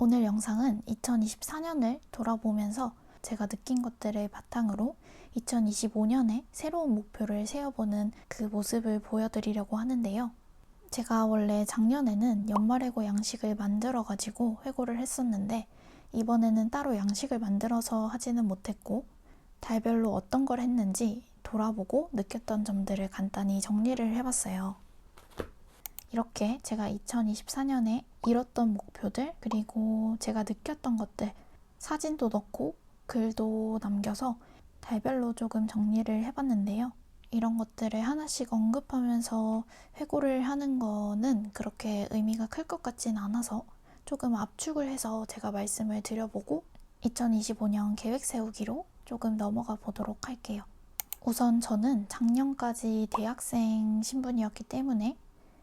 오늘 영상은 2024년을 돌아보면서 제가 느낀 것들을 바탕으로 2025년에 새로운 목표를 세워보는 그 모습을 보여드리려고 하는데요. 제가 원래 작년에는 연말회고 양식을 만들어가지고 회고를 했었는데 이번에는 따로 양식을 만들어서 하지는 못했고 달별로 어떤 걸 했는지 돌아보고 느꼈던 점들을 간단히 정리를 해봤어요. 이렇게 제가 2024년에 이뤘던 목표들 그리고 제가 느꼈던 것들 사진도 넣고 글도 남겨서 달별로 조금 정리를 해봤는데요. 이런 것들을 하나씩 언급하면서 회고를 하는 거는 그렇게 의미가 클 것 같진 않아서 조금 압축을 해서 제가 말씀을 드려보고 2025년 계획 세우기로 조금 넘어가 보도록 할게요. 우선 저는 작년까지 대학생 신분이었기 때문에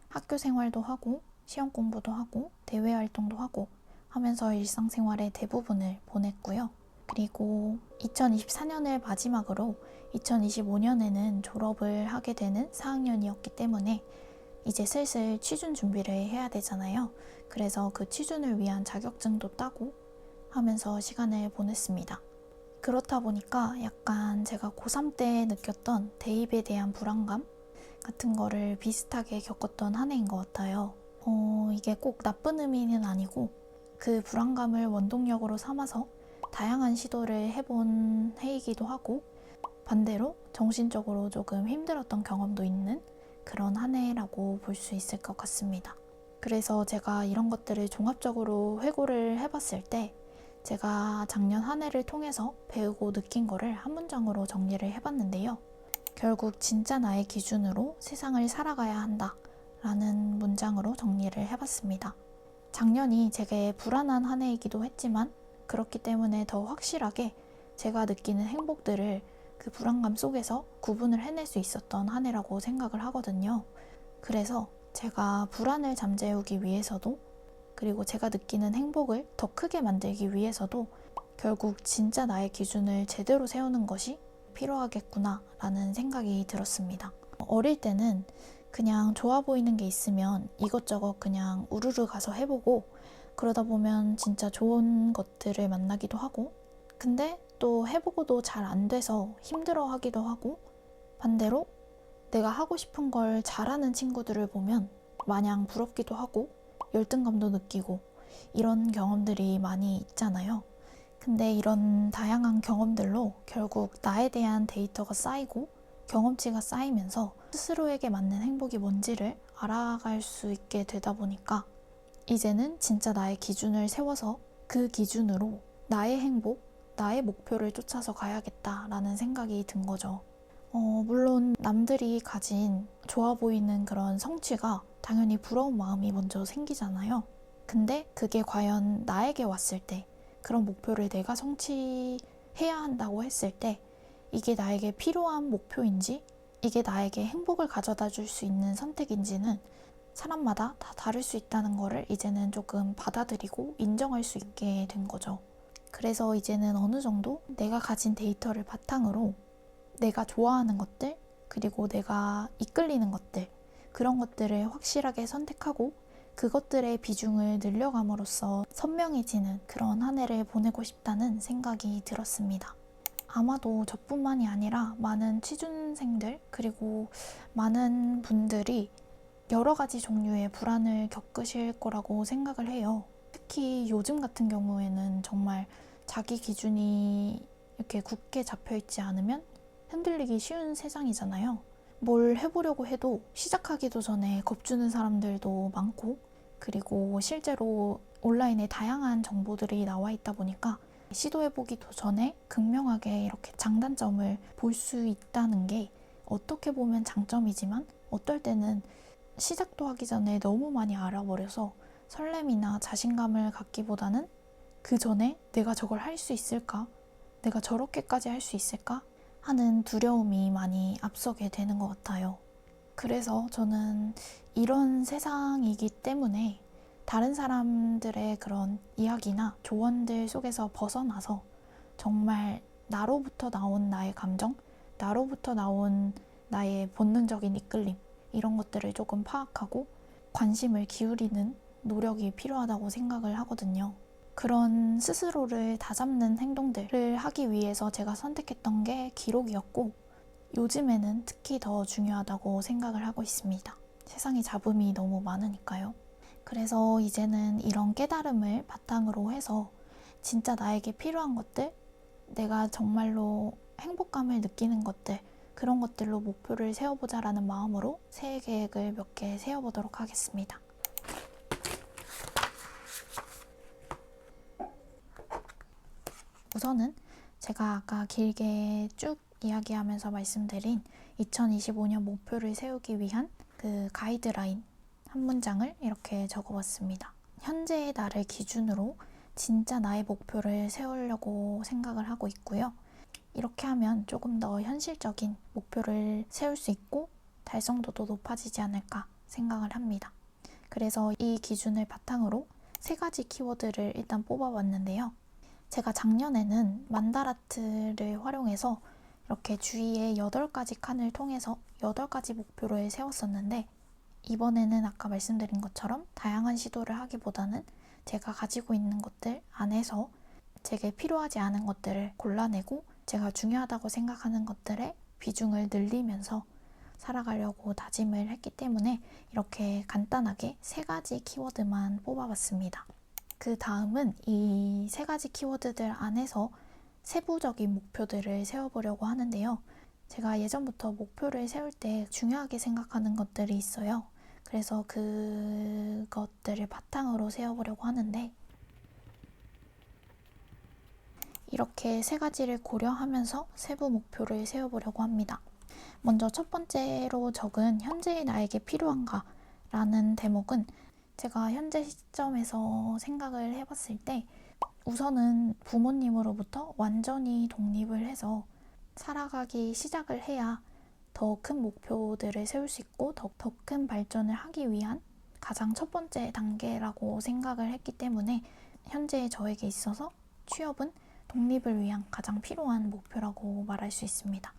학교 생활도 하고 시험 공부도 하고 대외 활동도 하고 하면서 일상생활의 대부분을 보냈고요. 그리고 2024년을 마지막으로 2025년에는 졸업을 하게 되는 4학년이었기 때문에 이제 슬슬 취준 준비를 해야 되잖아요. 그래서 그 취준을 위한 자격증도 따고 하면서 시간을 보냈습니다. 그렇다 보니까 약간 제가 고3 때 느꼈던 대입에 대한 불안감 같은 거를 비슷하게 겪었던 한 해인 것 같아요. 이게 꼭 나쁜 의미는 아니고 그 불안감을 원동력으로 삼아서 다양한 시도를 해본 해이기도 하고 반대로 정신적으로 조금 힘들었던 경험도 있는 그런 한 해라고 볼 수 있을 것 같습니다. 그래서 제가 이런 것들을 종합적으로 회고를 해봤을 때 제가 작년 한 해를 통해서 배우고 느낀 거를 한 문장으로 정리를 해봤는데요. 결국 진짜 나의 기준으로 세상을 살아가야 한다 라는 문장으로 정리를 해봤습니다. 작년이 제게 불안한 한 해이기도 했지만 그렇기 때문에 더 확실하게 제가 느끼는 행복들을 그 불안감 속에서 구분을 해낼 수 있었던 한 해라고 생각을 하거든요. 그래서 제가 불안을 잠재우기 위해서도 그리고 제가 느끼는 행복을 더 크게 만들기 위해서도 결국 진짜 나의 기준을 제대로 세우는 것이 필요하겠구나 라는 생각이 들었습니다. 어릴 때는 그냥 좋아 보이는 게 있으면 이것저것 그냥 우르르 가서 해보고 그러다 보면 진짜 좋은 것들을 만나기도 하고 근데 또 해보고도 잘 안 돼서 힘들어 하기도 하고 반대로 내가 하고 싶은 걸 잘하는 친구들을 보면 마냥 부럽기도 하고 열등감도 느끼고 이런 경험들이 많이 있잖아요. 근데 이런 다양한 경험들로 결국 나에 대한 데이터가 쌓이고 경험치가 쌓이면서 스스로에게 맞는 행복이 뭔지를 알아갈 수 있게 되다 보니까 이제는 진짜 나의 기준을 세워서 그 기준으로 나의 행복, 나의 목표를 쫓아서 가야겠다라는 생각이 든 거죠. 물론 남들이 가진 좋아 보이는 그런 성취가 당연히 부러운 마음이 먼저 생기잖아요. 근데 그게 과연 나에게 왔을 때 그런 목표를 내가 성취해야 한다고 했을 때 이게 나에게 필요한 목표인지 이게 나에게 행복을 가져다 줄 수 있는 선택인지는 사람마다 다 다를 수 있다는 거를 이제는 조금 받아들이고 인정할 수 있게 된 거죠. 그래서 이제는 어느 정도 내가 가진 데이터를 바탕으로 내가 좋아하는 것들 그리고 내가 이끌리는 것들 그런 것들을 확실하게 선택하고 그것들의 비중을 늘려감으로써 선명해지는 그런 한 해를 보내고 싶다는 생각이 들었습니다. 아마도 저뿐만이 아니라 많은 취준생들 그리고 많은 분들이 여러 가지 종류의 불안을 겪으실 거라고 생각을 해요. 특히 요즘 같은 경우에는 정말 자기 기준이 이렇게 굳게 잡혀있지 않으면 흔들리기 쉬운 세상이잖아요. 뭘 해보려고 해도 시작하기도 전에 겁주는 사람들도 많고 그리고 실제로 온라인에 다양한 정보들이 나와 있다 보니까 시도해보기도 전에 극명하게 이렇게 장단점을 볼 수 있다는 게 어떻게 보면 장점이지만 어떨 때는 시작도 하기 전에 너무 많이 알아버려서 설렘이나 자신감을 갖기보다는 그 전에 내가 저걸 할 수 있을까? 내가 저렇게까지 할 수 있을까? 하는 두려움이 많이 앞서게 되는 것 같아요. 그래서 저는 이런 세상이기 때문에 다른 사람들의 그런 이야기나 조언들 속에서 벗어나서 정말 나로부터 나온 나의 감정, 나로부터 나온 나의 본능적인 이끌림 이런 것들을 조금 파악하고 관심을 기울이는 노력이 필요하다고 생각을 하거든요. 그런 스스로를 다잡는 행동들을 하기 위해서 제가 선택했던 게 기록이었고, 요즘에는 특히 더 중요하다고 생각을 하고 있습니다. 세상에 잡음이 너무 많으니까요. 그래서 이제는 이런 깨달음을 바탕으로 해서 진짜 나에게 필요한 것들, 내가 정말로 행복감을 느끼는 것들, 그런 것들로 목표를 세워보자라는 마음으로 새해 계획을 몇 개 세워보도록 하겠습니다. 우선은 제가 아까 길게 쭉 이야기하면서 말씀드린 2025년 목표를 세우기 위한 그 가이드라인 한 문장을 이렇게 적어봤습니다. 현재의 나를 기준으로 진짜 나의 목표를 세우려고 생각을 하고 있고요. 이렇게 하면 조금 더 현실적인 목표를 세울 수 있고 달성도도 높아지지 않을까 생각을 합니다. 그래서 이 기준을 바탕으로 3가지 키워드를 일단 뽑아봤는데요. 제가 작년에는 만다라트를 활용해서 이렇게 주위에 8가지 칸을 통해서 8가지 목표를 세웠었는데, 이번에는 아까 말씀드린 것처럼 다양한 시도를 하기보다는 제가 가지고 있는 것들 안에서 제게 필요하지 않은 것들을 골라내고 제가 중요하다고 생각하는 것들의 비중을 늘리면서 살아가려고 다짐을 했기 때문에 이렇게 간단하게 3가지 키워드만 뽑아봤습니다. 그 다음은 이 3가지 키워드들 안에서 세부적인 목표들을 세워보려고 하는데요. 제가 예전부터 목표를 세울 때 중요하게 생각하는 것들이 있어요. 그래서 그것들을 바탕으로 세워보려고 하는데, 이렇게 3가지를 고려하면서 세부 목표를 세워보려고 합니다. 먼저 첫 번째로 적은 현재의 나에게 필요한가 라는 대목은 제가 현재 시점에서 생각을 해봤을 때 우선은 부모님으로부터 완전히 독립을 해서 살아가기 시작을 해야 더 큰 목표들을 세울 수 있고 더 큰 발전을 하기 위한 가장 첫 번째 단계라고 생각을 했기 때문에 현재의 저에게 있어서 취업은 독립을 위한 가장 필요한 목표라고 말할 수 있습니다.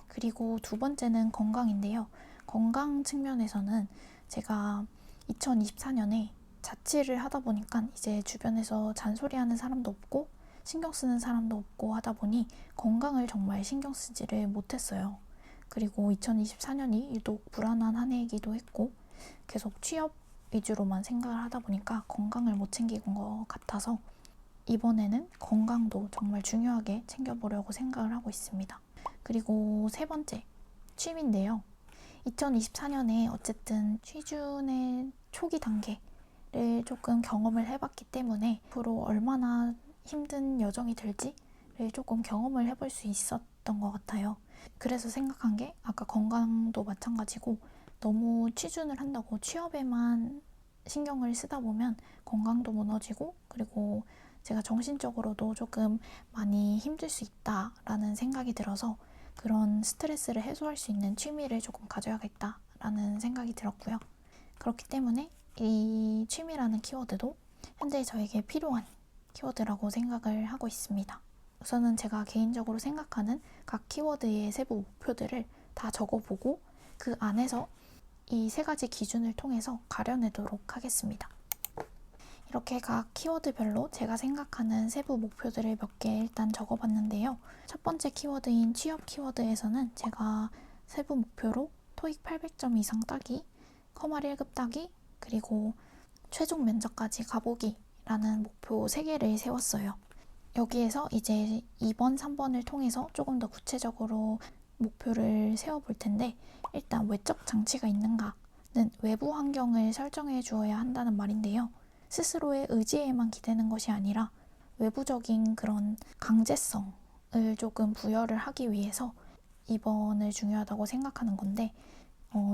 그리고 두 번째는 건강인데요. 건강 측면에서는 제가 2024년에 자취를 하다 보니까 이제 주변에서 잔소리하는 사람도 없고 신경 쓰는 사람도 없고 하다 보니 건강을 정말 신경 쓰지를 못했어요. 그리고 2024년이 유독 불안한 한 해이기도 했고 계속 취업 위주로만 생각을 하다 보니까 건강을 못 챙긴 것 같아서 이번에는 건강도 정말 중요하게 챙겨보려고 생각을 하고 있습니다. 그리고 세 번째, 취미인데요. 2024년에 어쨌든 취준의 초기 단계를 조금 경험을 해봤기 때문에 앞으로 얼마나 힘든 여정이 될지를 조금 경험을 해볼 수 있었던 것 같아요. 그래서 생각한 게 아까 건강도 마찬가지고 너무 취준을 한다고 취업에만 신경을 쓰다 보면 건강도 무너지고 그리고 제가 정신적으로도 조금 많이 힘들 수 있다라는 생각이 들어서 그런 스트레스를 해소할 수 있는 취미를 조금 가져야겠다라는 생각이 들었고요. 그렇기 때문에 이 취미라는 키워드도 현재 저에게 필요한 키워드라고 생각을 하고 있습니다. 우선은 제가 개인적으로 생각하는 각 키워드의 세부 목표들을 다 적어보고 그 안에서 이 3가지 기준을 통해서 가려내도록 하겠습니다. 이렇게 각 키워드별로 제가 생각하는 세부 목표들을 몇 개 일단 적어봤는데요. 첫 번째 키워드인 취업 키워드에서는 제가 세부 목표로 토익 800점 이상 따기, 커말 1급 따기, 그리고 최종 면접까지 가보기라는 목표 3개를 세웠어요. 여기에서 이제 2번, 3번을 통해서 조금 더 구체적으로 목표를 세워볼 텐데, 일단 외적 장치가 있는가는 외부 환경을 설정해 주어야 한다는 말인데요. 스스로의 의지에만 기대는 것이 아니라 외부적인 그런 강제성을 조금 부여를 하기 위해서 2번을 중요하다고 생각하는 건데,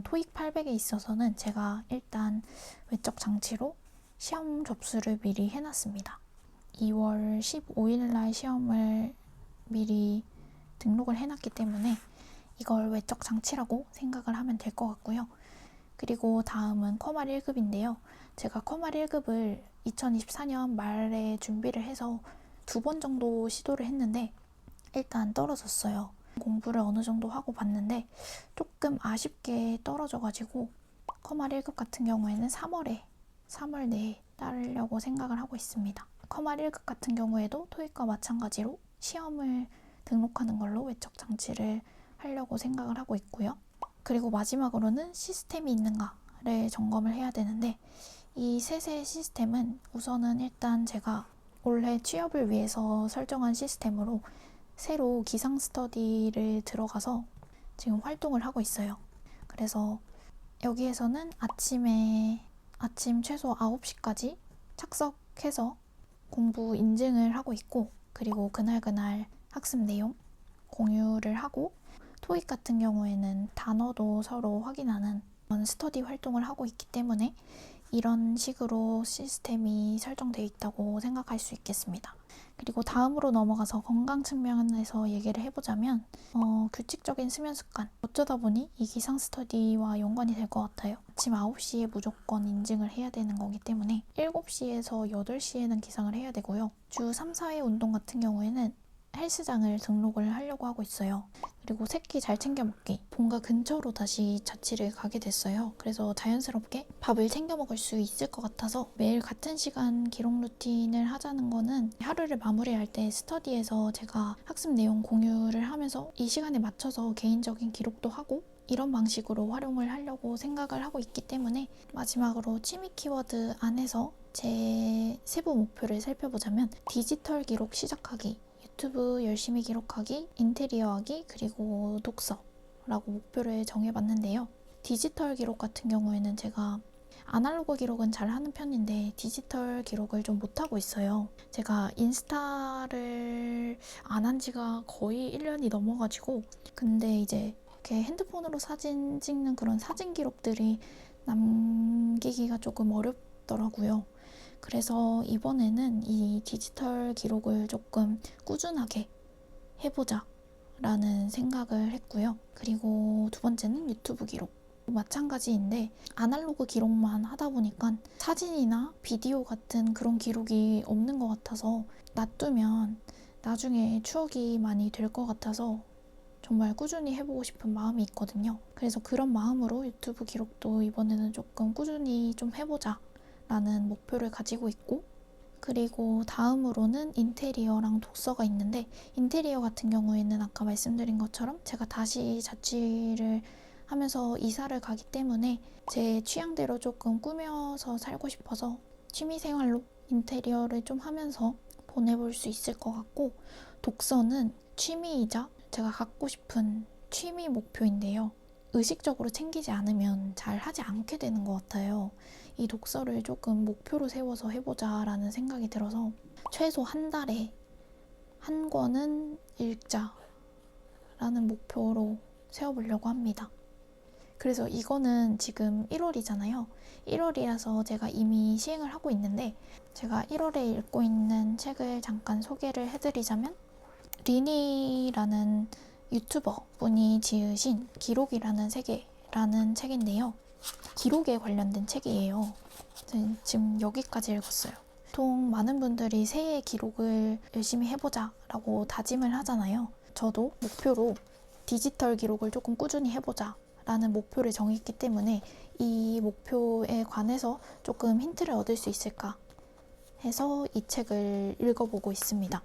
토익 800에 있어서는 제가 일단 외적 장치로 시험 접수를 미리 해놨습니다. 2월 15일 날 시험을 미리 등록을 해놨기 때문에 이걸 외적 장치라고 생각을 하면 될 것 같고요. 그리고 다음은 커말 1급인데요. 제가 커말 1급을 2024년 말에 준비를 해서 2번 정도 시도를 했는데 일단 떨어졌어요. 공부를 어느 정도 하고 봤는데 조금 아쉽게 떨어져가지고 커말 1급 같은 경우에는 3월 내에 따르려고 생각을 하고 있습니다. 커말 1급 같은 경우에도 토익과 마찬가지로 시험을 등록하는 걸로 외적 장치를 하려고 생각을 하고 있고요. 그리고 마지막으로는 시스템이 있는가를 점검을 해야 되는데, 이 셋의 시스템은 우선은 일단 제가 올해 취업을 위해서 설정한 시스템으로 새로 기상 스터디를 들어가서 지금 활동을 하고 있어요. 그래서 여기에서는 아침 최소 9시까지 착석해서 공부 인증을 하고 있고, 그리고 그날 학습 내용 공유를 하고, 토익 같은 경우에는 단어도 서로 확인하는 그런 스터디 활동을 하고 있기 때문에 이런 식으로 시스템이 설정되어 있다고 생각할 수 있겠습니다. 그리고 다음으로 넘어가서 건강 측면에서 얘기를 해보자면 규칙적인 수면 습관, 어쩌다 보니 이 기상 스터디와 연관이 될 것 같아요. 아침 9시에 무조건 인증을 해야 되는 거기 때문에 7시에서 8시에는 기상을 해야 되고요. 주 3, 4회 운동 같은 경우에는 헬스장을 등록을 하려고 하고 있어요. 그리고 새끼 잘 챙겨 먹기. 본가 근처로 다시 자취를 가게 됐어요. 그래서 자연스럽게 밥을 챙겨 먹을 수 있을 것 같아서 매일 같은 시간 기록 루틴을 하자는 거는 하루를 마무리할 때 스터디에서 제가 학습 내용 공유를 하면서 이 시간에 맞춰서 개인적인 기록도 하고 이런 방식으로 활용을 하려고 생각을 하고 있기 때문에, 마지막으로 취미 키워드 안에서 제 세부 목표를 살펴보자면 디지털 기록 시작하기, 유튜브 열심히 기록하기, 인테리어 하기, 그리고 독서라고 목표를 정해봤는데요. 디지털 기록 같은 경우에는 제가 아날로그 기록은 잘 하는 편인데 디지털 기록을 좀 못하고 있어요. 제가 인스타를 안 한 지가 거의 1년이 넘어가지고, 근데 이제 이렇게 핸드폰으로 사진 찍는 그런 사진 기록들이 남기기가 조금 어렵더라고요. 그래서 이번에는 이 디지털 기록을 조금 꾸준하게 해보자 라는 생각을 했고요. 그리고 두 번째는 유튜브 기록. 마찬가지인데 아날로그 기록만 하다 보니까 사진이나 비디오 같은 그런 기록이 없는 것 같아서 놔두면 나중에 추억이 많이 될 것 같아서 정말 꾸준히 해보고 싶은 마음이 있거든요. 그래서 그런 마음으로 유튜브 기록도 이번에는 조금 꾸준히 좀 해보자 라는 목표를 가지고 있고, 그리고 다음으로는 인테리어랑 독서가 있는데, 인테리어 같은 경우에는 아까 말씀드린 것처럼 제가 다시 자취를 하면서 이사를 가기 때문에 제 취향대로 조금 꾸며서 살고 싶어서 취미생활로 인테리어를 좀 하면서 보내볼 수 있을 것 같고, 독서는 취미이자 제가 갖고 싶은 취미 목표인데요. 의식적으로 챙기지 않으면 잘 하지 않게 되는 것 같아요. 이 독서를 조금 목표로 세워서 해보자 라는 생각이 들어서 최소 한 달에 한 권은 읽자 라는 목표로 세워보려고 합니다. 그래서 이거는 지금 1월이잖아요. 1월이라서 제가 이미 시행을 하고 있는데, 제가 1월에 읽고 있는 책을 잠깐 소개를 해드리자면 리니라는 유튜버 분이 지으신 기록이라는 세계라는 책인데요. 기록에 관련된 책이에요. 지금 여기까지 읽었어요. 보통 많은 분들이 새해 기록을 열심히 해보자 라고 다짐을 하잖아요. 저도 목표로 디지털 기록을 조금 꾸준히 해보자 라는 목표를 정했기 때문에 이 목표에 관해서 조금 힌트를 얻을 수 있을까 해서 이 책을 읽어보고 있습니다.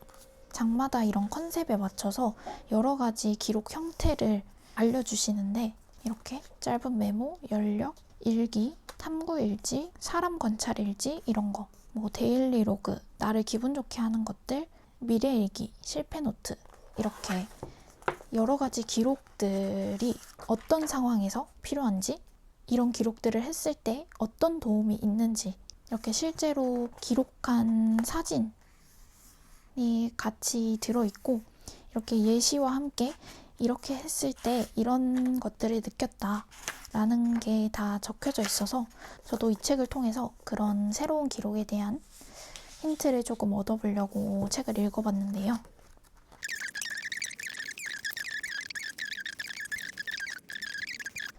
장마다 이런 컨셉에 맞춰서 여러 가지 기록 형태를 알려주시는데, 이렇게 짧은 메모, 연력, 일기, 탐구일지, 사람 관찰일지 이런 거, 뭐 데일리 로그, 나를 기분 좋게 하는 것들, 미래일기, 실패 노트, 이렇게 여러 가지 기록들이 어떤 상황에서 필요한지, 이런 기록들을 했을 때 어떤 도움이 있는지, 이렇게 실제로 기록한 사진이 같이 들어있고, 이렇게 예시와 함께 이렇게 했을 때 이런 것들을 느꼈다 라는 게 다 적혀져 있어서 저도 이 책을 통해서 그런 새로운 기록에 대한 힌트를 조금 얻어보려고 책을 읽어봤는데요.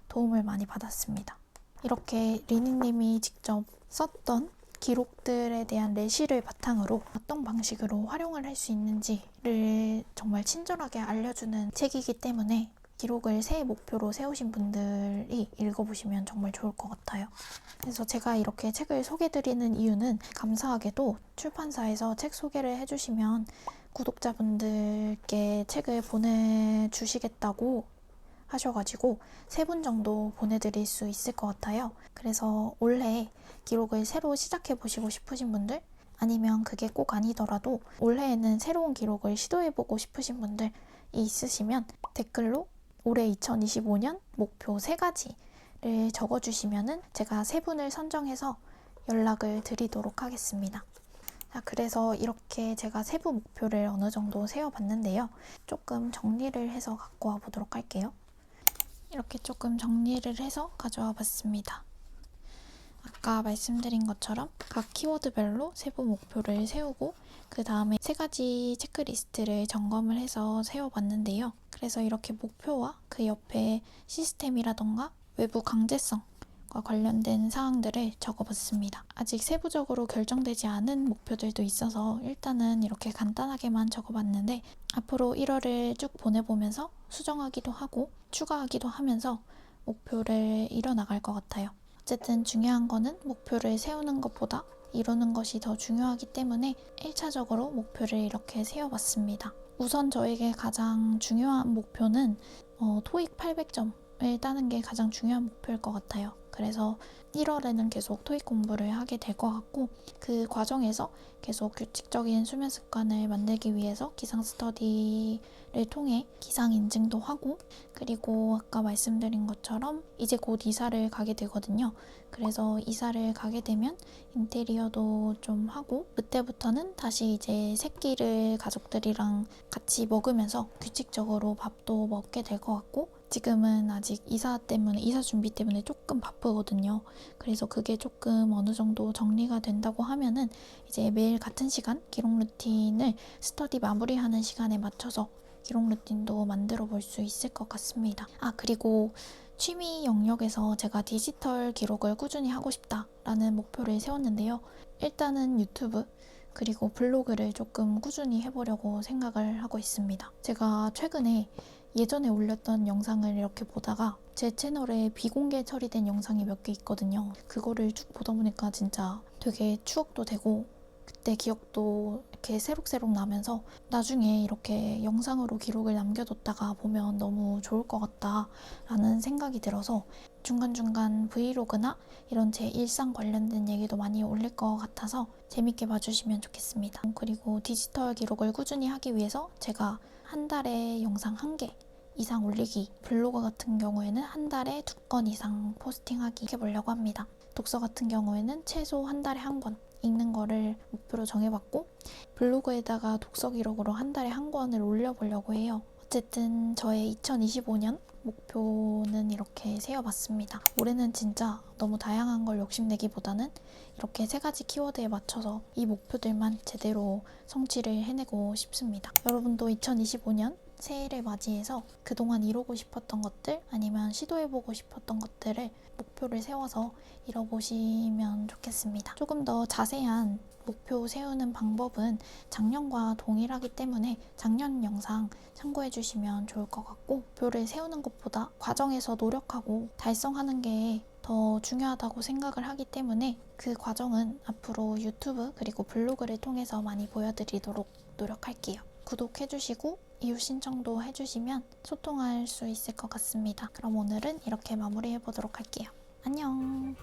도움을 많이 받았습니다. 이렇게 리니님이 직접 썼던 기록들에 대한 레시를 바탕으로 어떤 방식으로 활용을 할 수 있는지를 정말 친절하게 알려주는 책이기 때문에 기록을 새해 목표로 세우신 분들이 읽어보시면 정말 좋을 것 같아요. 그래서 제가 이렇게 책을 소개해드리는 이유는 감사하게도 출판사에서 책 소개를 해주시면 구독자분들께 책을 보내주시겠다고 하셔가지고 3분 정도 보내드릴 수 있을 것 같아요. 그래서 올해 기록을 새로 시작해보시고 싶으신 분들, 아니면 그게 꼭 아니더라도 올해에는 새로운 기록을 시도해보고 싶으신 분들이 있으시면 댓글로 올해 2025년 목표 3가지를 적어주시면은 제가 3분을 선정해서 연락을 드리도록 하겠습니다. 자, 그래서 이렇게 제가 세부 목표를 어느 정도 세워봤는데요. 조금 정리를 해서 갖고 와 보도록 할게요. 이렇게 조금 정리를 해서 가져와 봤습니다. 아까 말씀드린 것처럼 각 키워드별로 세부 목표를 세우고 그 다음에 3가지 체크리스트를 점검을 해서 세워봤는데요. 그래서 이렇게 목표와 그 옆에 시스템이라던가 외부 강제성과 관련된 사항들을 적어봤습니다. 아직 세부적으로 결정되지 않은 목표들도 있어서 일단은 이렇게 간단하게만 적어봤는데 앞으로 1월을 쭉 보내보면서 수정하기도 하고 추가하기도 하면서 목표를 이뤄나갈 것 같아요. 어쨌든 중요한 거는 목표를 세우는 것보다 이루는 것이 더 중요하기 때문에 1차적으로 목표를 이렇게 세워봤습니다. 우선 저에게 가장 중요한 목표는 토익 800점을 따는 게 가장 중요한 목표일 것 같아요. 그래서 1월에는 계속 토익 공부를 하게 될 것 같고 그 과정에서 계속 규칙적인 수면 습관을 만들기 위해서 기상 스터디를 통해 기상 인증도 하고 그리고 아까 말씀드린 것처럼 이제 곧 이사를 가게 되거든요. 그래서 이사를 가게 되면 인테리어도 좀 하고 그때부터는 다시 이제 새끼를 가족들이랑 같이 먹으면서 규칙적으로 밥도 먹게 될 것 같고 지금은 아직 이사 준비 때문에 조금 바쁘거든요. 그래서 그게 조금 어느 정도 정리가 된다고 하면은 이제 매일 같은 시간 기록 루틴을 스터디 마무리하는 시간에 맞춰서 기록 루틴도 만들어 볼 수 있을 것 같습니다. 그리고 취미 영역에서 제가 디지털 기록을 꾸준히 하고 싶다라는 목표를 세웠는데요. 일단은 유튜브 그리고 블로그를 조금 꾸준히 해보려고 생각을 하고 있습니다. 제가 최근에 예전에 올렸던 영상을 이렇게 보다가 제 채널에 비공개 처리된 영상이 몇 개 있거든요. 그거를 쭉 보다 보니까 진짜 되게 추억도 되고 그때 기억도 이렇게 새록새록 나면서 나중에 이렇게 영상으로 기록을 남겨뒀다가 보면 너무 좋을 것 같다라는 생각이 들어서 중간중간 브이로그나 이런 제 일상 관련된 얘기도 많이 올릴 것 같아서 재밌게 봐주시면 좋겠습니다. 그리고 디지털 기록을 꾸준히 하기 위해서 제가 한 달에 영상 1개 이상 올리기, 블로그 같은 경우에는 한 달에 2건 이상 포스팅하기 해보려고 합니다. 독서 같은 경우에는 최소 한 달에 1권 읽는 거를 목표로 정해봤고 블로그에다가 독서 기록으로 한 달에 1권을 올려보려고 해요. 어쨌든 저의 2025년 목표는 이렇게 세워봤습니다. 올해는 진짜 너무 다양한 걸 욕심내기보다는 이렇게 3가지 키워드에 맞춰서 이 목표들만 제대로 성취를 해내고 싶습니다. 여러분도 2025년 새해를 맞이해서 그동안 이루고 싶었던 것들 아니면 시도해보고 싶었던 것들을 목표를 세워서 이뤄보시면 좋겠습니다. 조금 더 자세한 목표 세우는 방법은 작년과 동일하기 때문에 작년 영상 참고해주시면 좋을 것 같고 목표를 세우는 것보다 과정에서 노력하고 달성하는 게 더 중요하다고 생각을 하기 때문에 그 과정은 앞으로 유튜브 그리고 블로그를 통해서 많이 보여드리도록 노력할게요. 구독해주시고 이웃 신청도 해주시면 소통할 수 있을 것 같습니다. 그럼 오늘은 이렇게 마무리해보도록 할게요. 안녕.